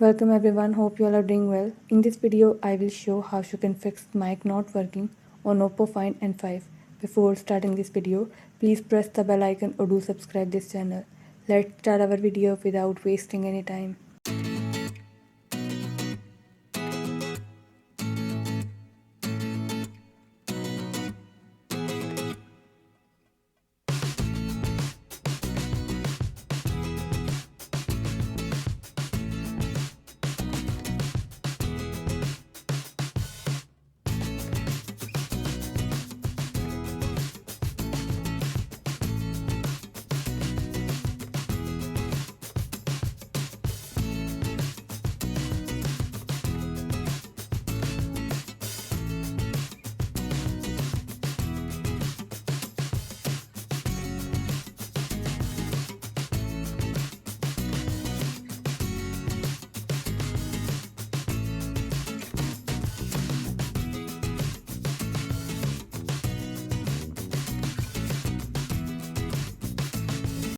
Welcome everyone, hope you all are doing well. In this video, I will show how you can fix mic not working on OPPO Find N5. Before starting this video, please press the bell icon or do subscribe this channel. Let's start our video without wasting any time.